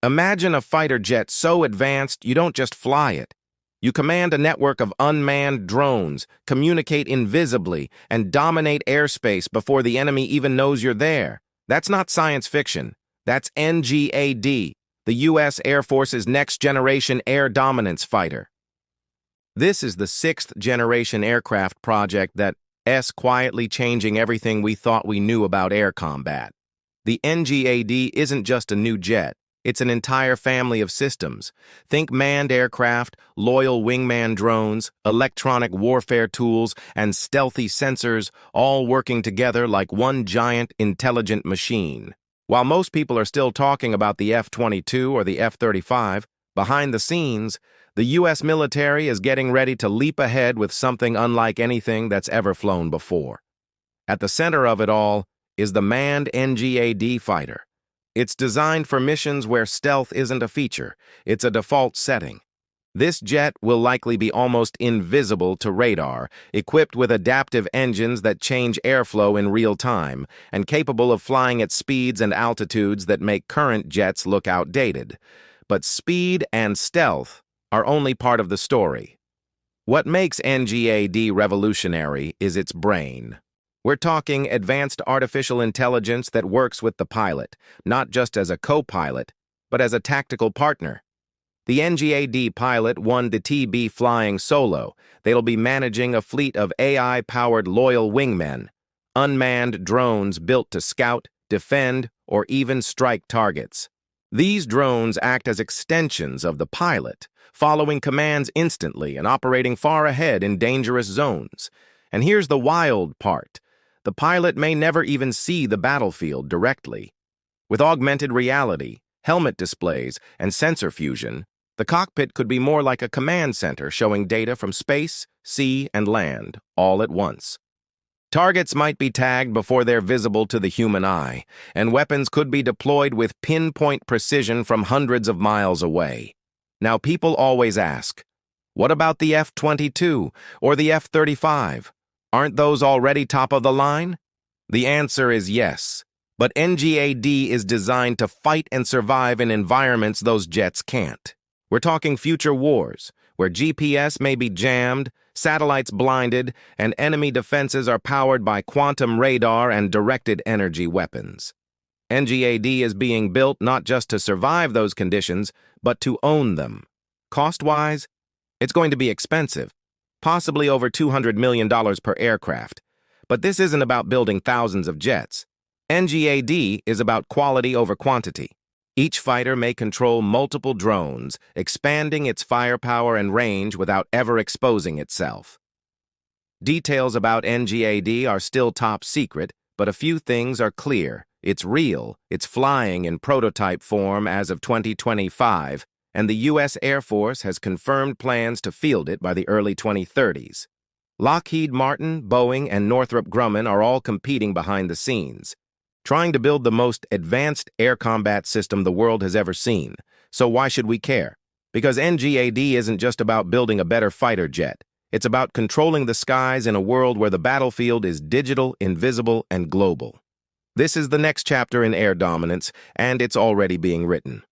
Imagine a fighter jet so advanced you don't just fly it. You command a network of unmanned drones, communicate invisibly, and dominate airspace before the enemy even knows you're there. That's not science fiction. That's NGAD, the U.S. Air Force's next-generation air dominance fighter. This is the sixth-generation aircraft project that's quietly changing everything we thought we knew about air combat. The NGAD isn't just a new jet. It's an entire family of systems. Think manned aircraft, loyal Wingman drones, electronic warfare tools, and stealthy sensors, all working together like one giant, intelligent machine. While most people are still talking about the F-22 or the F-35, behind the scenes, the U.S. military is getting ready to leap ahead with something unlike anything that's ever flown before. At the center of it all is the manned NGAD fighter. It's designed for missions where stealth isn't a feature, it's a default setting. This jet will likely be almost invisible to radar, equipped with adaptive engines that change airflow in real time, and capable of flying at speeds and altitudes that make current jets look outdated. But speed and stealth are only part of the story. What makes NGAD revolutionary is its brain. We're talking advanced artificial intelligence that works with the pilot, not just as a co-pilot, but as a tactical partner. The NGAD pilot won the TB flying solo. They'll be managing a fleet of AI-powered loyal wingmen, unmanned drones built to scout, defend, or even strike targets. These drones act as extensions of the pilot, following commands instantly and operating far ahead in dangerous zones. And here's the wild part. The pilot may never even see the battlefield directly. With augmented reality, helmet displays, and sensor fusion, the cockpit could be more like a command center showing data from space, sea, and land, all at once. Targets might be tagged before they're visible to the human eye, and weapons could be deployed with pinpoint precision from hundreds of miles away. Now, people always ask, what about the F-22 or the F-35? Aren't those already top of the line? The answer is yes, but NGAD is designed to fight and survive in environments those jets can't. We're talking future wars, where GPS may be jammed, satellites blinded, and enemy defenses are powered by quantum radar and directed energy weapons. NGAD is being built not just to survive those conditions, but to own them. Cost-wise, it's going to be expensive. Possibly over $200 million per aircraft. But this isn't about building thousands of jets. NGAD is about quality over quantity. Each fighter may control multiple drones, expanding its firepower and range without ever exposing itself. Details about NGAD are still top secret, but a few things are clear. It's real, it's flying in prototype form as of 2025, and the U.S. Air Force has confirmed plans to field it by the early 2030s. Lockheed Martin, Boeing, and Northrop Grumman are all competing behind the scenes, trying to build the most advanced air combat system the world has ever seen. So why should we care? Because NGAD isn't just about building a better fighter jet. It's about controlling the skies in a world where the battlefield is digital, invisible, and global. This is the next chapter in air dominance, and it's already being written.